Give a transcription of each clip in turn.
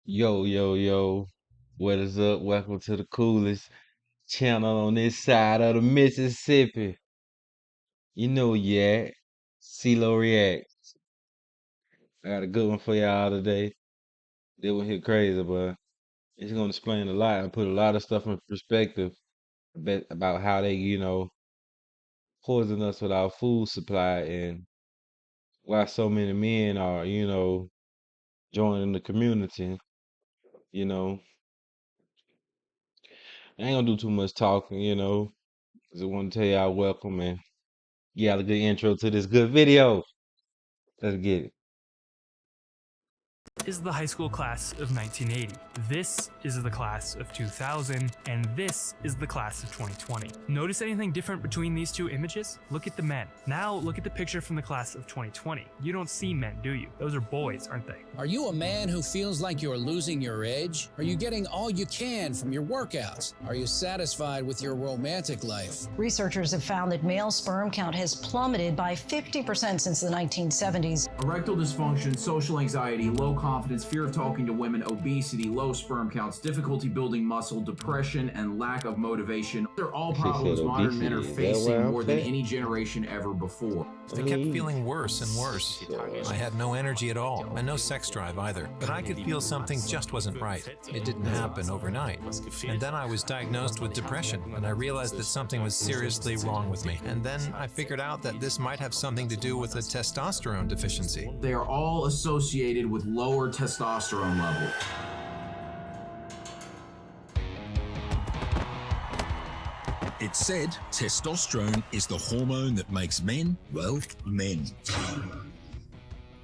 Yo, yo, yo. What is up? Welcome to the coolest channel on this side of the Mississippi. You know yeah. CeeLo React. I got a good one for y'all today. This one hit crazy, but it's gonna explain a lot and put a lot of stuff in perspective about how they, poison us with our food supply and why so many men are, joining the community, you know. I ain't gonna do too much talking, 'cause I want to tell y'all welcome and you got a good intro to this good video. Let's get it. Is the high school class of 1980. This is the class of 2000, and this is the class of 2020. Notice anything different between these two images? Look at the men. Now look at the picture from the class of 2020. You don't see men, do you? Those are boys, aren't they? Are you a man who feels like you're losing your edge? Are you getting all you can from your workouts? Are you satisfied with your romantic life? Researchers have found that male sperm count has plummeted by 50% since the 1970s. Erectile dysfunction, social anxiety, low confidence, fear of talking to women, obesity, low sperm counts, difficulty building muscle, depression, and lack of motivation. They're all problems modern men are facing more than any generation ever before. I kept feeling worse and worse. I had no energy at all, and no sex drive either. But I could feel something just wasn't right. It didn't happen overnight. And then I was diagnosed with depression, and I realized that something was seriously wrong with me. And then I figured out that this might have something to do with a testosterone deficiency. They are all associated with lower testosterone level. It's said testosterone is the hormone that makes men, well, men.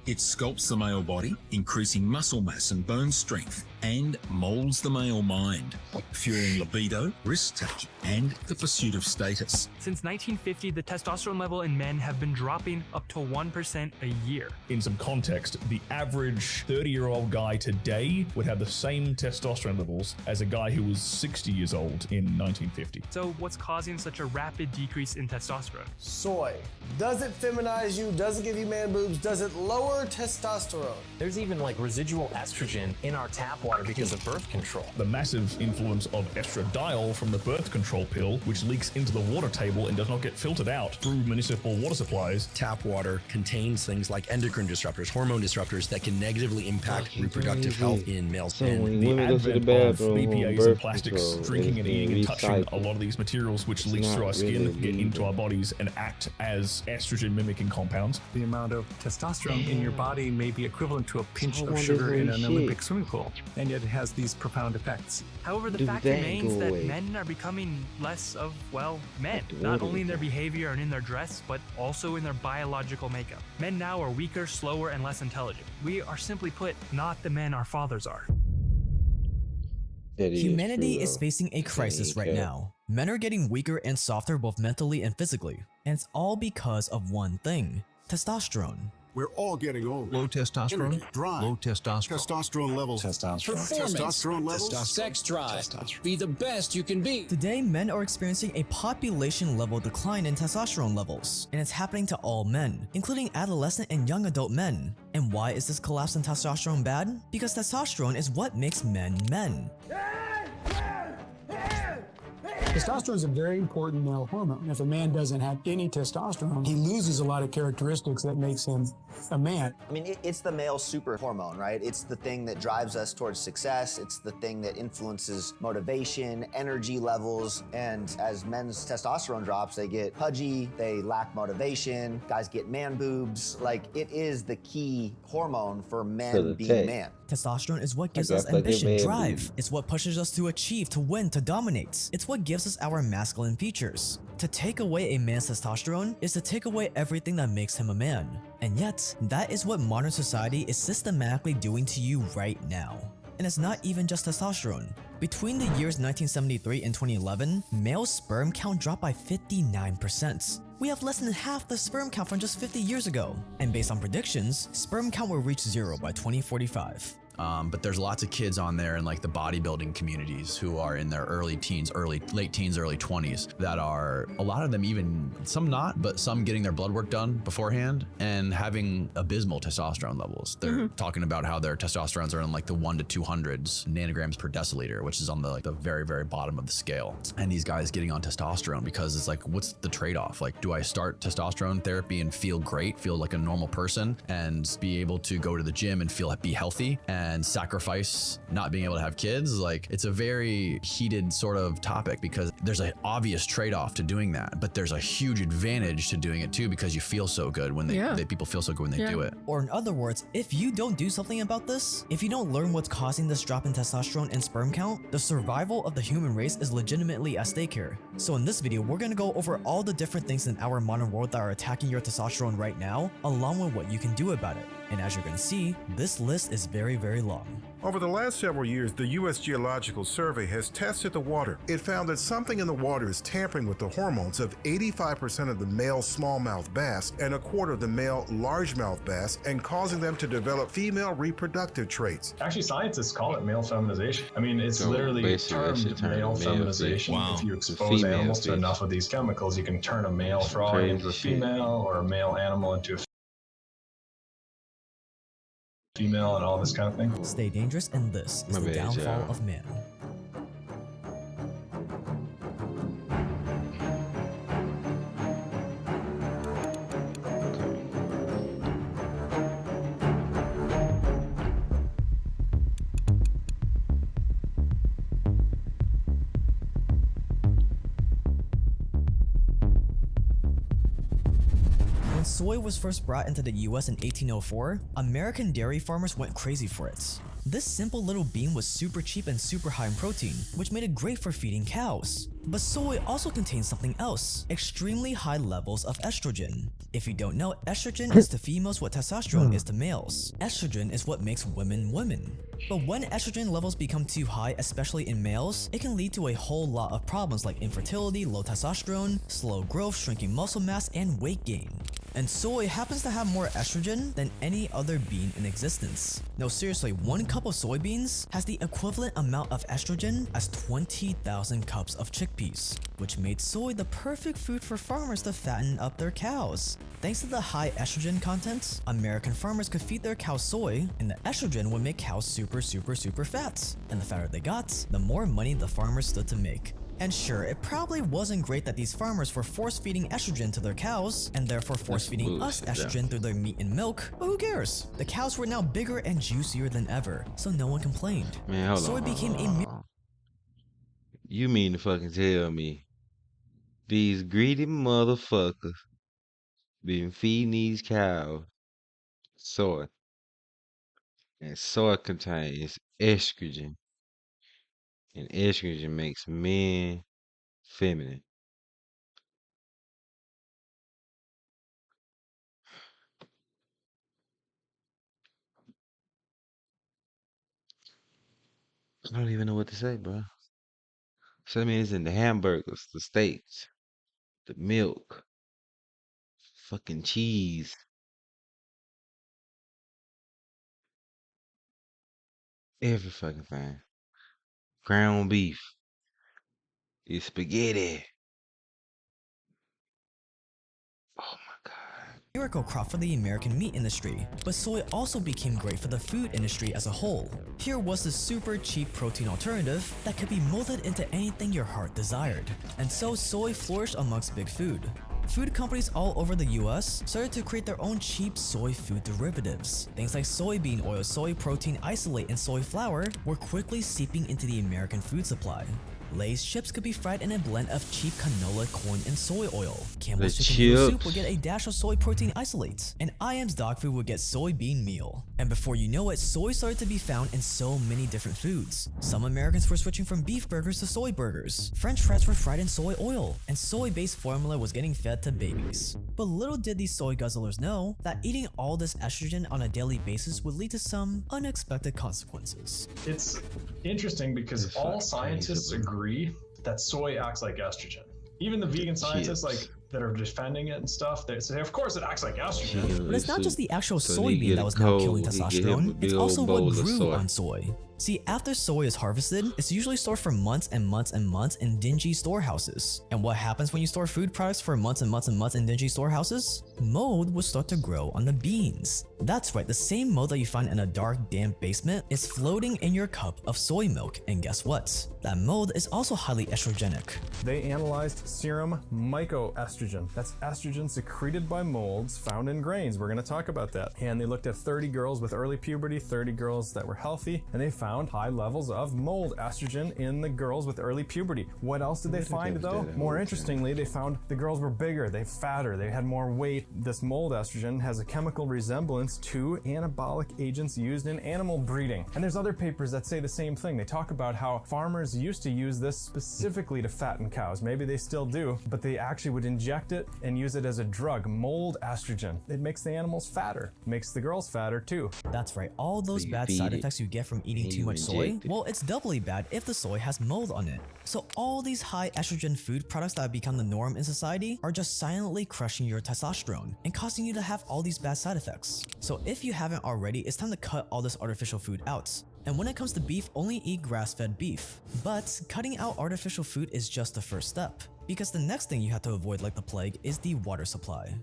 It sculpts the male body, increasing muscle mass and bone strength, and molds the male mind, fueling libido, risk-taking, and the pursuit of status. Since 1950, the testosterone level in men have been dropping up to 1% a year. In some context, the average 30-year-old guy today would have the same testosterone levels as a guy who was 60 years old in 1950. So what's causing such a rapid decrease in testosterone? Soy. Does it feminize you? Does it give you man boobs? Does it lower testosterone? There's even like residual estrogen in our tap water because of birth control. The massive influence of estradiol from the birth control pill, which leaks into the water table and does not get filtered out through municipal water supplies. Tap water contains things like endocrine disruptors, hormone disruptors that can negatively impact reproductive health in males. So when The women go to the advent of bathroom on BPAs and birth plastics, control, drinking it's and being eating and touching recycled. a lot of these materials which It's leaks not through our skin, really get into legal. our bodies and act as estrogen mimicking compounds. The amount of testosterone in your body may be equivalent to a pinch So of sugar in an shit. Olympic swimming pool, and yet it has these profound effects. However, the Do fact that remains go that away? men are becoming less of, well, men. the Not water only in their again. behavior and in their dress, but also in their biological makeup. Men now are weaker, slower, and less intelligent. We are simply put, not the men our fathers are. That is Humanity true, is though. facing a crisis ain't right cap. now. Men are getting weaker and softer both mentally and physically. And it's all because of one thing: testosterone. We're all getting older. Low testosterone, Energy, drive, low testosterone. testosterone levels, Performance, testosterone levels, sex drive, be the best you can be. Today, men are experiencing a population level decline in testosterone levels. And it's happening to all men, including adolescent and young adult men. And why is this collapse in testosterone bad? Because testosterone is what makes men men. Testosterone is a very important male hormone. If a man doesn't have any testosterone, he loses a lot of characteristics that makes him a man. I mean, it's the male super hormone, right? It's the thing that drives us towards success. It's the thing that influences motivation, energy levels. And as men's testosterone drops, they get pudgy, they lack motivation, guys get man boobs. Like, it is the key hormone for men being man. Testosterone is what gives Like us that fucking ambition, man drive. dude. It's what pushes us to achieve, to win, to dominate. It's what gives us our masculine features. To take away a man's testosterone is to take away everything that makes him a man. And yet, that is what modern society is systematically doing to you right now. And it's not even just testosterone. Between the years 1973 and 2011, male sperm count dropped by 59%. We have less than half the sperm count from just 50 years ago. And based on predictions, sperm count will reach zero by 2045. But there's lots of kids on there in like the bodybuilding communities who are in their late teens, early 20s that are, a lot of them even, some not, but some getting their blood work done beforehand and having abysmal testosterone levels. They're talking about how their testosterones are in like the 1 to 200s nanograms per deciliter, which is on the very, very bottom of the scale. And these guys getting on testosterone because it's like, what's the trade-off? Like, do I start testosterone therapy and feel great, feel like a normal person, and be able to go to the gym and be healthy, and sacrifice not being able to have kids? Like, it's a very heated sort of topic because there's an obvious trade-off to doing that, but there's a huge advantage to doing it too because you feel so good when people feel so good when they do it. Or in other words, if you don't do something about this, if you don't learn what's causing this drop in testosterone and sperm count, the survival of the human race is legitimately at stake here. So in this video, we're gonna go over all the different things in our modern world that are attacking your testosterone right now, along with what you can do about it. And as you're gonna see, this list is very, very long. Over the last several years, the U.S. Geological Survey has tested the water. It found that something in the water is tampering with the hormones of 85% of the male smallmouth bass and a quarter of the male largemouth bass, and causing them to develop female reproductive traits. Actually, scientists call it male feminization. I mean, it's literally termed male feminization. Wow. If you expose animals to enough of these chemicals, you can turn a male frog into a female or a male animal into a female and all this kind of thing. Stay dangerous, and this is the downfall of man. When soy was first brought into the US in 1804, American dairy farmers went crazy for it. This simple little bean was super cheap and super high in protein, which made it great for feeding cows. But soy also contains something else, extremely high levels of estrogen. If you don't know, estrogen is to females what testosterone is to males. Estrogen is what makes women women. But when estrogen levels become too high, especially in males, it can lead to a whole lot of problems like infertility, low testosterone, slow growth, shrinking muscle mass, and weight gain. And soy happens to have more estrogen than any other bean in existence. No, seriously, 1 cup of soybeans has the equivalent amount of estrogen as 20,000 cups of chickpeas, which made soy the perfect food for farmers to fatten up their cows. Thanks to the high estrogen content, American farmers could feed their cows soy, and the estrogen would make cows super fat. And the fatter they got, the more money the farmers stood to make. And sure, it probably wasn't great that these farmers were force-feeding estrogen to their cows, and therefore force-feeding us estrogen through their meat and milk, but who cares? The cows were now bigger and juicier than ever, so no one complained. Man, hold Soy on. became a You mean to fucking tell me these greedy motherfuckers been feeding these cows soy, and soy contains estrogen, and estrogen makes men feminine. I don't even know what to say, bro. So that means in the hamburgers, the steaks, the milk, fucking cheese. Every fucking thing. Ground beef. It's spaghetti. miracle crop for the American meat industry, but soy also became great for the food industry as a whole. Here was the super cheap protein alternative that could be molded into anything your heart desired. And so soy flourished amongst big food. Food companies all over the US started to create their own cheap soy food derivatives. Things like soybean oil, soy protein isolate, and soy flour were quickly seeping into the American food supply. Lay's chips could be fried in a blend of cheap canola, corn, and soy oil. Campbell's chicken noodle soup would get a dash of soy protein isolate, and IM's dog food would get soybean meal. And before you know it, soy started to be found in so many different foods. Some Americans were switching from beef burgers to soy burgers. French fries were fried in soy oil, and soy-based formula was getting fed to babies. But little did these soy guzzlers know that eating all this estrogen on a daily basis would lead to some unexpected consequences. It's interesting because all scientists agree that soy acts like estrogen. Even the vegan scientists, like that are defending it and stuff, they say, of course it acts like estrogen. But it's not just the actual So he soybean get that a was now killing cold, he get him a testosterone, big it's old also bowl what of grew soy. on soy. See, after soy is harvested, it's usually stored for months and months and months in dingy storehouses. And what happens when you store food products for months and months and months in dingy storehouses? Mold will start to grow on the beans. That's right, the same mold that you find in a dark, damp basement is floating in your cup of soy milk. And guess what? That mold is also highly estrogenic. They analyzed serum mycoestrogen. That's estrogen secreted by molds found in grains. We're going to talk about that. And they looked at 30 girls with early puberty, 30 girls that were healthy, and they found high levels of mold estrogen in the girls with early puberty. What else did they find though? More interestingly, they found the girls were bigger, they fatter, they had more weight. This mold estrogen has a chemical resemblance to anabolic agents used in animal breeding. And there's other papers that say the same thing. They talk about how farmers used to use this specifically to fatten cows. Maybe they still do, but they actually would inject it and use it as a drug, mold estrogen. It makes the animals fatter, makes the girls fatter too. That's right, all those bad side effects you get from eating too much soy, well, it's doubly bad if the soy has mold on it. So all these high estrogen food products that have become the norm in society are just silently crushing your testosterone and causing you to have all these bad side effects. So if you haven't already, it's time to cut all this artificial food out. And when it comes to beef, only eat grass-fed beef. But cutting out artificial food is just the first step, because the next thing you have to avoid like the plague is the water supply.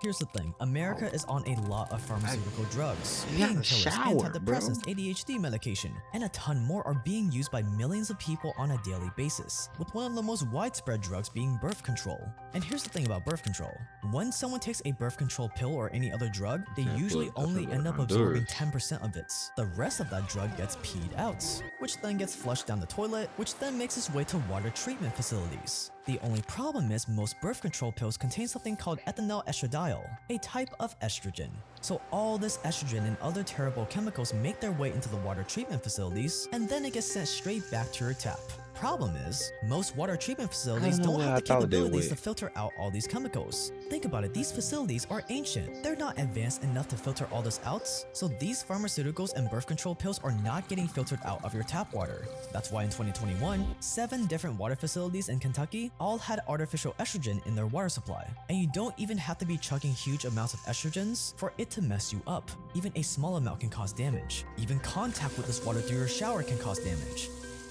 Here's the thing, America is on a lot of pharmaceutical drugs, painkillers, antidepressants, ADHD medication, and a ton more are being used by millions of people on a daily basis, with one of the most widespread drugs being birth control. And here's the thing about birth control. When someone takes a birth control pill or any other drug, they usually only end up absorbing 10% of it. The rest of that drug gets peed out, which then gets flushed down the toilet, which then makes its way to water treatment facilities. The only problem is most birth control pills contain something called ethinyl estradiol, a type of estrogen. So all this estrogen and other terrible chemicals make their way into the water treatment facilities, and then it gets sent straight back to your tap. Problem is, most water treatment facilities don't have the capabilities to filter out all these chemicals. Think about it, these facilities are ancient. They're not advanced enough to filter all this out, so these pharmaceuticals and birth control pills are not getting filtered out of your tap water. That's why in 2021, 7 different water facilities in Kentucky all had artificial estrogen in their water supply. And you don't even have to be chugging huge amounts of estrogens for it to mess you up. Even a small amount can cause damage. Even contact with this water through your shower can cause damage.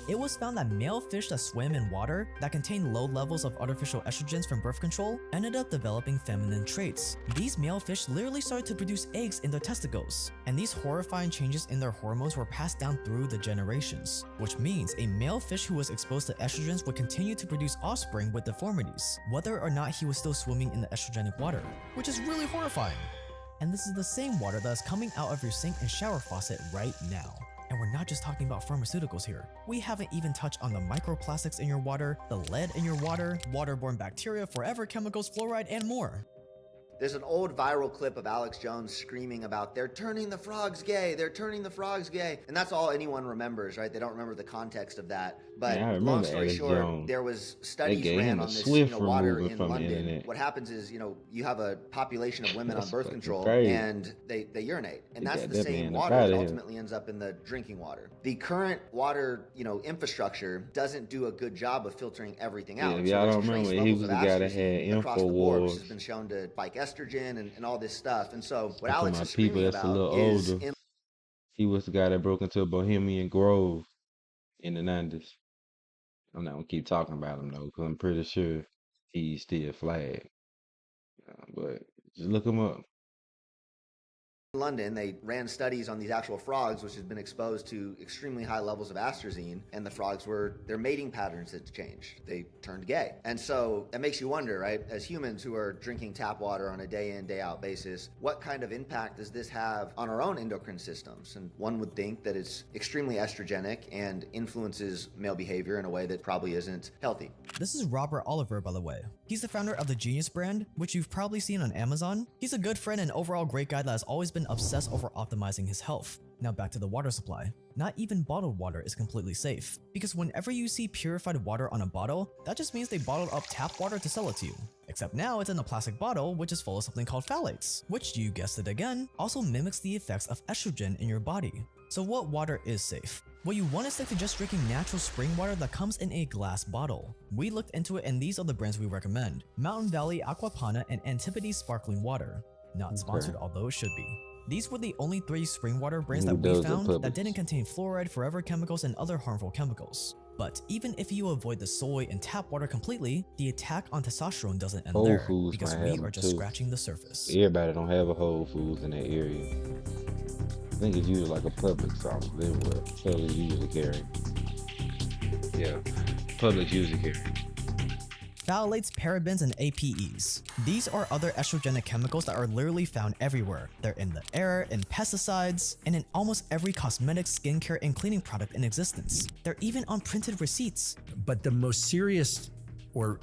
It was found that male fish that swim in water that contain low levels of artificial estrogens from birth control ended up developing feminine traits. These male fish literally started to produce eggs in their testicles, and these horrifying changes in their hormones were passed down through the generations, which means a male fish who was exposed to estrogens would continue to produce offspring with deformities, whether or not he was still swimming in the estrogenic water, which is really horrifying. And this is the same water that is coming out of your sink and shower faucet right now. And we're not just talking about pharmaceuticals here. We haven't even touched on the microplastics in your water, the lead in your water, waterborne bacteria, forever chemicals, fluoride, and more. There's an old viral clip of Alex Jones screaming about, they're turning the frogs gay, they're turning the frogs gay. And that's all anyone remembers, right? They don't remember the context of that. But long story short, there was studies ran on this water in London. What happens is, you have a population of women on birth control and they urinate. And that's the same water that ultimately ends up in the drinking water. The current water, infrastructure doesn't do a good job of filtering everything out. Yeah, y'all don't remember, he was the guy that had InfoWars, which has been shown to spike estrogen and all this stuff. And so what Alex is screaming people that's a little older. He was the guy that broke into a Bohemian Grove in the 90s. I'm not gonna keep talking about him though, because I'm pretty sure he's still flagged. But just look him up. London, they ran studies on these actual frogs, which had been exposed to extremely high levels of atrazine, and the frogs their mating patterns had changed. They turned gay. And so that makes you wonder, right, as humans who are drinking tap water on a day in, day out basis, what kind of impact does this have on our own endocrine systems? And one would think that it's extremely estrogenic and influences male behavior in a way that probably isn't healthy. This is Robert Oliver, by the way. He's the founder of the Genius brand, which you've probably seen on Amazon. He's a good friend and overall great guy that has always been been obsessed over optimizing his health. Now back to the water supply. Not even bottled water is completely safe, because whenever you see purified water on a bottle, that just means they bottled up tap water to sell it to you. Except now it's in a plastic bottle which is full of something called phthalates, which, you guessed it again, also mimics the effects of estrogen in your body. So what water is safe? Well, you want to stick to just drinking natural spring water that comes in a glass bottle. We looked into it and these are the brands we recommend: Mountain Valley Aquapana and Antipodes Sparkling Water. Not sponsored, although it should be. These were the only 3 spring water brands that we found that didn't contain fluoride, forever chemicals, and other harmful chemicals. But even if you avoid the soy and tap water completely, the attack on testosterone doesn't end there, because we are just scratching the surface. Everybody don't have a Whole Foods in that area. I think it's usually like a Publix or something where Publix usually carry. Yeah, Publix usually carry. Phthalates, parabens, and APEs. These are other estrogenic chemicals that are literally found everywhere. They're in the air, in pesticides, and in almost every cosmetic, skincare, and cleaning product in existence. They're even on printed receipts. But the most serious or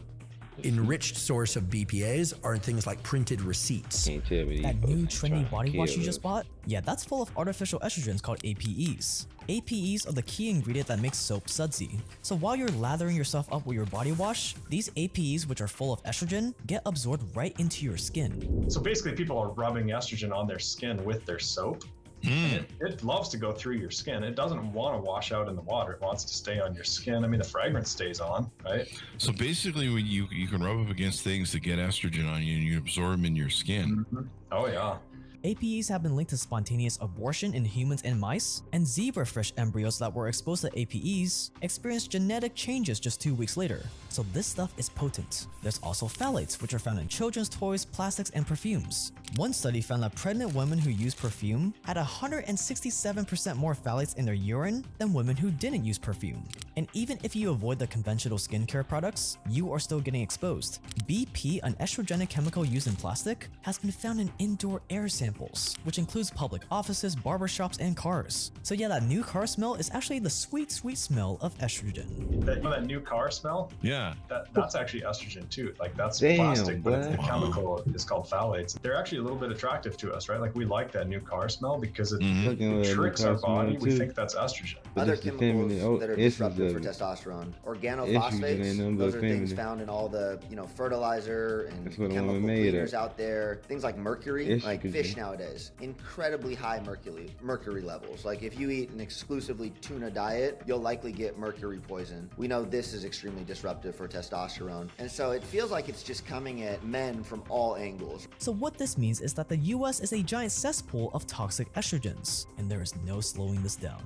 enriched source of BPAs are things like printed receipts. That new trendy body wash you just bought? Yeah, that's full of artificial estrogens called APEs. APEs are the key ingredient that makes soap sudsy. So while you're lathering yourself up with your body wash, these APEs, which are full of estrogen, get absorbed right into your skin. So basically people are rubbing estrogen on their skin with their soap. And it loves to go through your skin. It doesn't want to wash out in the water. It wants to stay on your skin. I mean, the fragrance stays on, right? So basically, when you can rub up against things that get estrogen on you and you absorb them in your skin. Oh, yeah. APEs have been linked to spontaneous abortion in humans and mice, and zebrafish embryos that were exposed to APEs experienced genetic changes just 2 weeks later. So this stuff is potent. There's also phthalates, which are found in children's toys, plastics, and perfumes. One study found that pregnant women who used perfume had 167% more phthalates in their urine than women who didn't use perfume. And even if you avoid the conventional skincare products, you are still getting exposed. BP, an estrogenic chemical used in plastic, has been found in indoor air samples, which includes public offices, barbershops, and cars. So yeah, that new car smell is actually the sweet, sweet smell of estrogen. That new car smell? Yeah. That's actually estrogen too. Like that's plastic, but it's the chemical is called phthalates. They're actually a little bit attractive to us, right? Like we like that new car smell because it tricks our body. We think that's estrogen. Other chemicals that are disruptive for testosterone. Organophosphates, those are things found in all the fertilizer and chemical cleaners out there. Things like mercury, like fish nowadays, incredibly high mercury levels. Like if you eat an exclusively tuna diet, you'll likely get mercury poison. We know this is extremely disruptive for testosterone. And so it feels like it's just coming at men from all angles. So what this means is that the US is a giant cesspool of toxic estrogens, and there is no slowing this down.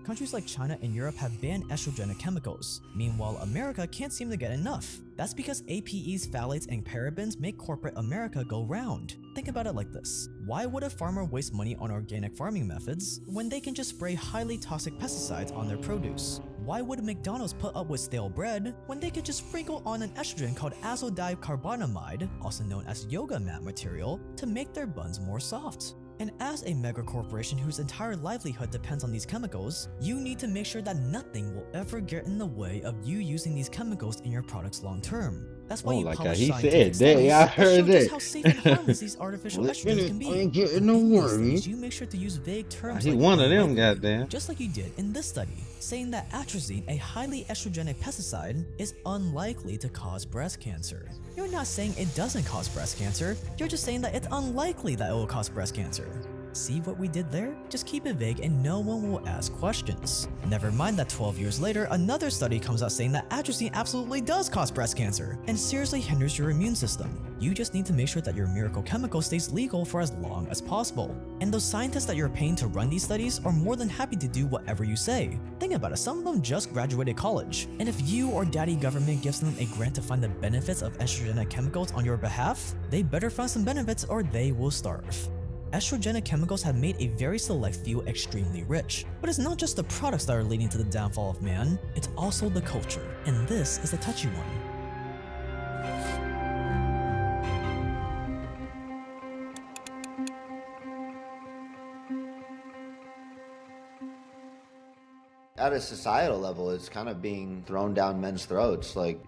Countries like China and Europe have banned estrogenic chemicals. Meanwhile, America can't seem to get enough. That's because APEs, phthalates, and parabens make corporate America go round. Think about it like this. Why would a farmer waste money on organic farming methods when they can just spray highly toxic pesticides on their produce? Why would McDonald's put up with stale bread when they could just sprinkle on an estrogen called azodicarbonamide, also known as yoga mat material, to make their buns more soft? And as a mega corporation whose entire livelihood depends on these chemicals, you need to make sure that nothing will ever get in the way of you using these chemicals in your products long term. That's why you publish scientific studies that show just how safe and harmless these artificial estrogens can be. Ain't getting no worries. You make sure to use vague terms like one of them, goddamn. Just like you did in this study, saying that atrazine, a highly estrogenic pesticide, is unlikely to cause breast cancer. You're not saying it doesn't cause breast cancer, you're just saying that it's unlikely that it will cause breast cancer. See what we did there? Just keep it vague and no one will ask questions. Never mind that 12 years later, another study comes out saying that atrazine absolutely does cause breast cancer and seriously hinders your immune system. You just need to make sure that your miracle chemical stays legal for as long as possible. And those scientists that you're paying to run these studies are more than happy to do whatever you say. Think about it, some of them just graduated college. And if you or daddy government gives them a grant to find the benefits of estrogenic chemicals on your behalf, they better find some benefits or they will starve. Estrogenic chemicals have made a very select few extremely rich. But it's not just the products that are leading to the downfall of man, it's also the culture. And this is the touchy one. at a societal level, it's kind of being thrown down men's throats. Like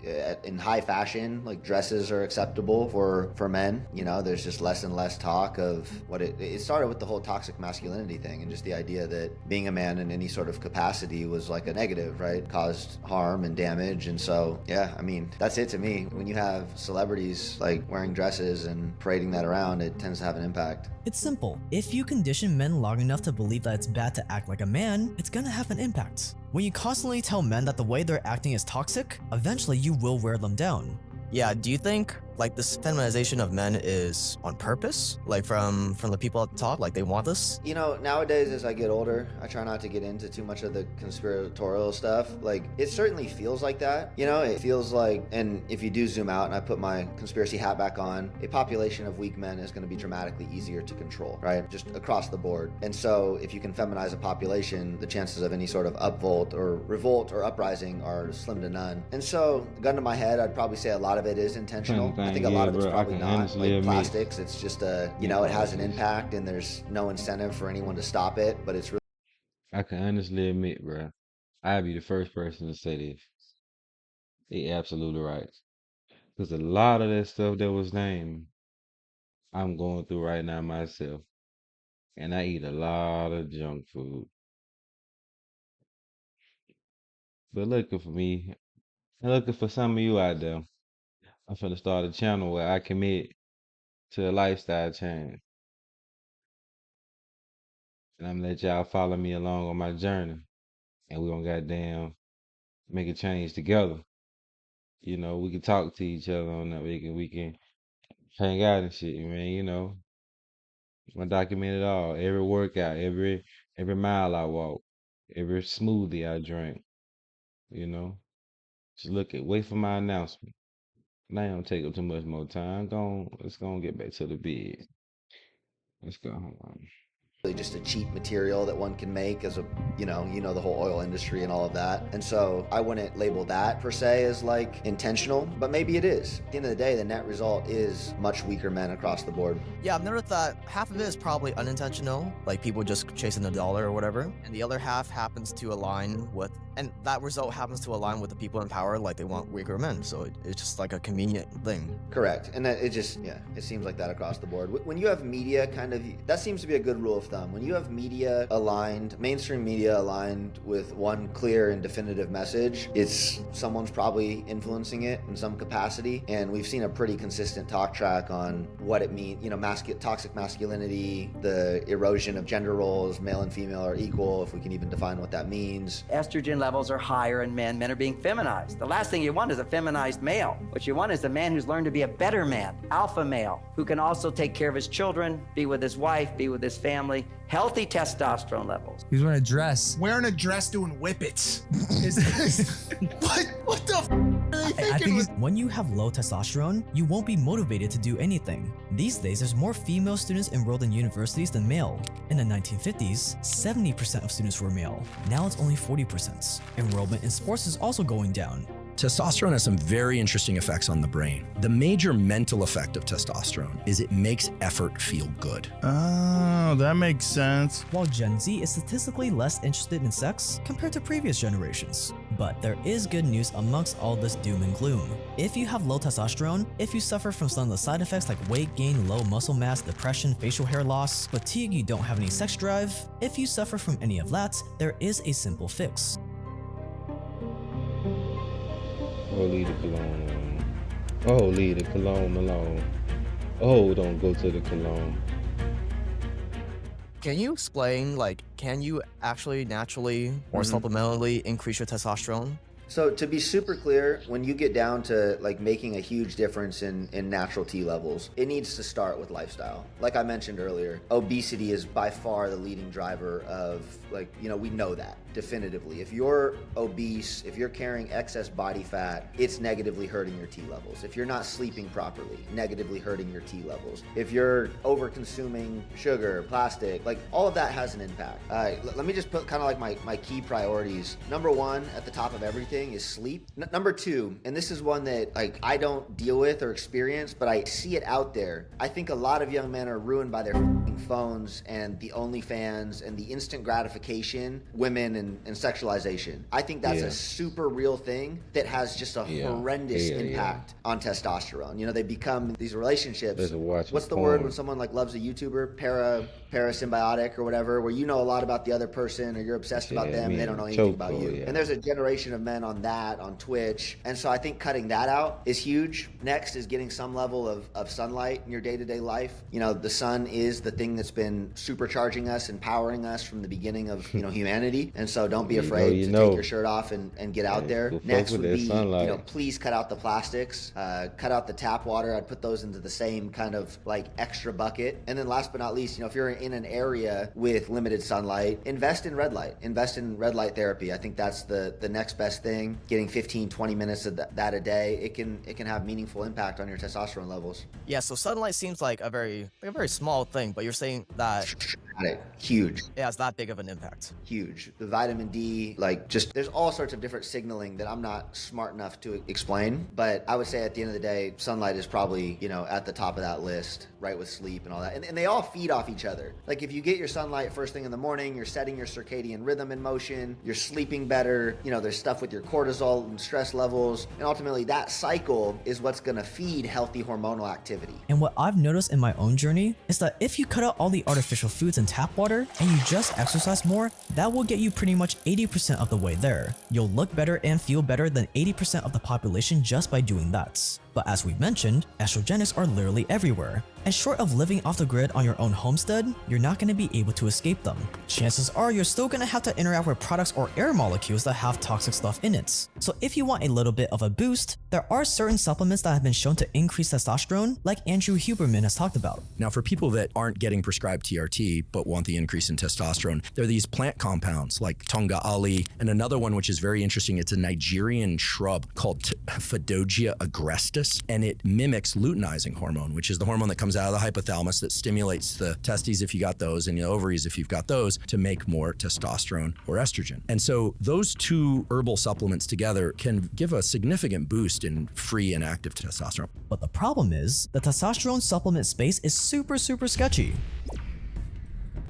in high fashion, like dresses are acceptable for men. You know, there's just less and less talk of what it started with the whole toxic masculinity thing, and just the idea that being a man in any sort of capacity was like a negative, right? Caused harm and damage. And so, yeah, I mean, that's it to me. When you have celebrities like wearing dresses and parading that around, it tends to have an impact. It's simple. If you condition men long enough to believe that it's bad to act like a man, it's gonna have an impact. When you constantly tell men that the way they're acting is toxic, eventually you will wear them down. Yeah, do you think like this feminization of men is on purpose? Like from the people at the top, like they want this? You know, nowadays as I get older, I try not to get into too much of the conspiratorial stuff. Like, it certainly feels like that. You know, it feels like, and if you do zoom out and I put my conspiracy hat back on, a population of weak men is going to be dramatically easier to control, right? Just across the board. And so if you can feminize a population, the chances of any sort of upvolt or revolt or uprising are slim to none. And so, gun to my head, I'd probably say a lot of it is intentional. I think a lot of it's probably not. Like plastics, it's just you know, it has an impact and there's no incentive for anyone to stop it, but it's really... I can honestly admit, bro, I'd be the first person to say this. They absolutely right. Because a lot of that stuff that was named, I'm going through right now myself. And I eat a lot of junk food. But looking for me, and looking for some of you out there, I'm finna start a channel where I commit to a lifestyle change. And I'm gonna let y'all follow me along on my journey. And we're gonna goddamn make a change together. You know, we can talk to each other on that. We can hang out and shit, man. You know, I'm gonna document it all. Every workout, every mile I walk, every smoothie I drink. You know, just wait for my announcement. Now I don't take up too much more time. Let's go and get back to the bed. Let's go. Hold on. Just a cheap material that one can make as a, you know the whole oil industry and all of that. And so I wouldn't label that per se as like intentional, but maybe it is. At the end of the day, the net result is much weaker men across the board. Yeah, I've noticed that half of it is probably unintentional, like people just chasing a dollar or whatever, and the other half happens to align with, and that result happens to align with the people in power, like they want weaker men. So it's just like a convenient thing. Correct. And that it just, yeah, it seems like that across the board. When you have media that seems to be a good rule of thumb. When you have media aligned, mainstream media aligned with one clear and definitive message, someone's probably influencing it in some capacity. And we've seen a pretty consistent talk track on what it means, toxic masculinity, the erosion of gender roles, male and female are equal, if we can even define what that means. Estrogen levels are higher in men. Men are being feminized. The last thing you want is a feminized male. What you want is a man who's learned to be a better man, alpha male, who can also take care of his children, be with his wife, be with his family, healthy testosterone levels. He's wearing a dress. Wearing a dress doing whippets. What the f are they thinking? When you have low testosterone, you won't be motivated to do anything. These days, there's more female students enrolled in universities than male. In the 1950s, 70% of students were male. Now it's only 40%. Enrollment in sports is also going down. Testosterone has some very interesting effects on the brain. The major mental effect of testosterone is it makes effort feel good. Oh, that makes sense. While Gen Z is statistically less interested in sex compared to previous generations. But there is good news amongst all this doom and gloom. If you have low testosterone, if you suffer from some of the side effects like weight gain, low muscle mass, depression, facial hair loss, fatigue, you don't have any sex drive, if you suffer from any of that, there is a simple fix. Oh, leave the cologne alone. Oh, leave the cologne alone. Oh, don't go to the cologne. Can you explain, can you actually naturally or supplementally increase your testosterone? So to be super clear, when you get down to making a huge difference in natural T levels, it needs to start with lifestyle. Like I mentioned earlier, obesity is by far the leading driver of we know that definitively. If you're obese, if you're carrying excess body fat, it's negatively hurting your T levels. If you're not sleeping properly, negatively hurting your T levels. If you're over consuming sugar, plastic, all of that has an impact. Let me just put kind of my key priorities. Number one, at the top of everything, thing is sleep. Number two, and this is one that like I don't deal with or experience, but I see it out there. I think a lot of young men are ruined by their phones and the OnlyFans and the instant gratification, women and sexualization. I think that's a super real thing that has just a horrendous impact on testosterone. You know, they become these relationships. What's the word when someone like loves a YouTuber? Parasymbiotic or whatever, where you know a lot about the other person or you're obsessed about them and they don't know anything about you. And there's a generation of men on that, on Twitch. And so I think cutting that out is huge. Next is getting some level of sunlight in your day-to-day life. You know, the sun is the thing that's been supercharging us, empowering us from the beginning of, you know, humanity. And so don't be afraid to take your shirt off and get out there. Next would be, you know, please cut out the plastics, cut out the tap water. I'd put those into the same kind of like extra bucket. And then last but not least, you know, if you're in an area with limited sunlight, invest in red light. Invest in red light therapy. I think that's the next best thing. Getting 15, 20 minutes of that a day, it can have meaningful impact on your testosterone levels. Yeah, so sunlight seems like a very small thing, but you're saying that huge. It has that big of an impact. Huge. The vitamin D, like just there's all sorts of different signaling that I'm not smart enough to explain, but I would say at the end of the day, sunlight is probably, you know, at the top of that list, right with sleep and all that. And they all feed off each other. Like if you get your sunlight first thing in the morning, you're setting your circadian rhythm in motion, you're sleeping better, you know, there's stuff with your cortisol and stress levels, and ultimately that cycle is what's gonna feed healthy hormonal activity. And what I've noticed in my own journey is that if you cut out all the artificial foods and tap water and you just exercise more, that will get you pretty much 80% of the way there. You'll look better and feel better than 80% of the population just by doing that. But as we mentioned, estrogenics are literally everywhere, and short of living off the grid on your own homestead, you're not going to be able to escape them. Chances are you're still going to have to interact with products or air molecules that have toxic stuff in it. So if you want a little bit of a boost, there are certain supplements that have been shown to increase testosterone, like Andrew Huberman has talked about. Now, for people that aren't getting prescribed TRT but want the increase in testosterone, there are these plant compounds like Tonga Ali, and another one which is very interesting. It's a Nigerian shrub called Phaedogia agrestis, and it mimics luteinizing hormone, which is the hormone that comes out of the hypothalamus that stimulates the testes if you got those and the ovaries if you've got those to make more testosterone or estrogen. And so those two herbal supplements together can give a significant boost in free and active testosterone. But the problem is, the testosterone supplement space is super sketchy,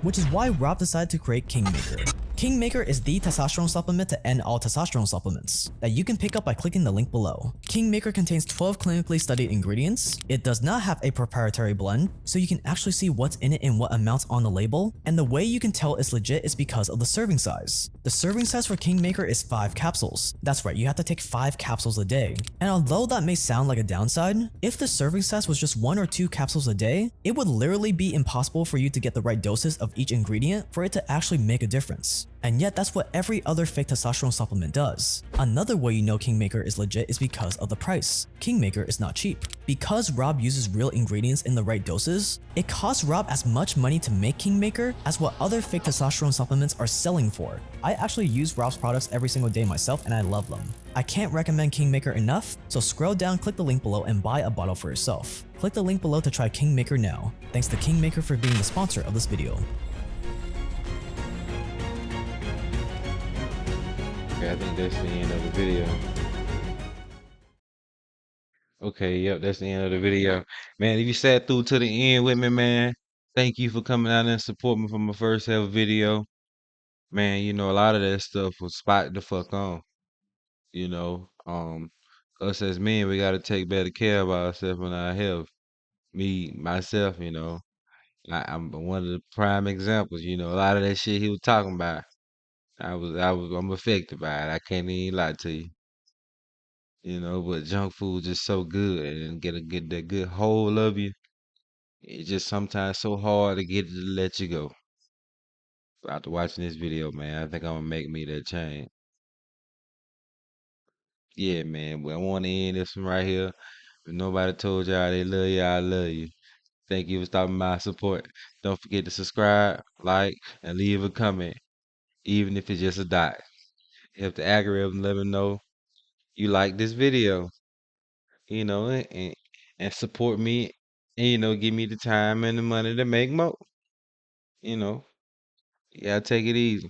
which is why Rob decided to create Kingmaker. Kingmaker is the testosterone supplement to end all testosterone supplements that you can pick up by clicking the link below. Kingmaker contains 12 clinically studied ingredients. It does not have a proprietary blend, so you can actually see what's in it and what amounts on the label, and the way you can tell it's legit is because of the serving size. The serving size for Kingmaker is 5 capsules. That's right, you have to take 5 capsules a day. And although that may sound like a downside, if the serving size was just 1 or 2 capsules a day, it would literally be impossible for you to get the right doses of each ingredient for it to actually make a difference. And yet that's what every other fake testosterone supplement does. Another way you know Kingmaker is legit is because of the price. Kingmaker is not cheap. Because Rob uses real ingredients in the right doses, it costs Rob as much money to make Kingmaker as what other fake testosterone supplements are selling for. I actually use Rob's products every single day myself and I love them. I can't recommend Kingmaker enough, so scroll down, click the link below and buy a bottle for yourself. Click the link below to try Kingmaker now. Thanks to Kingmaker for being the sponsor of this video. Okay, I think that's the end of the video. Okay, yep, that's the end of the video. Man, if you sat through to the end with me, man, thank you for coming out and supporting me for my first ever video. Man, you know, a lot of that stuff was spot the fuck on. You know, us as men, we gotta take better care of ourselves and our health. Me, myself, you know, I'm one of the prime examples, you know, a lot of that shit he was talking about. I'm affected by it. I can't even lie to you. You know, but junk food just so good and get that good hold of you. It's just sometimes so hard to get it to let you go. After watching this video, man, I think I'm gonna make me that change. Yeah, man. But I want to end this one right here. If nobody told y'all they love you, I love you. Thank you for stopping by support. Don't forget to subscribe, like, and leave a comment, even if it's just a dot. If the algorithm let me know you like this video, you know, and support me, and you know, give me the time and the money to make more. You know, yeah, take it easy.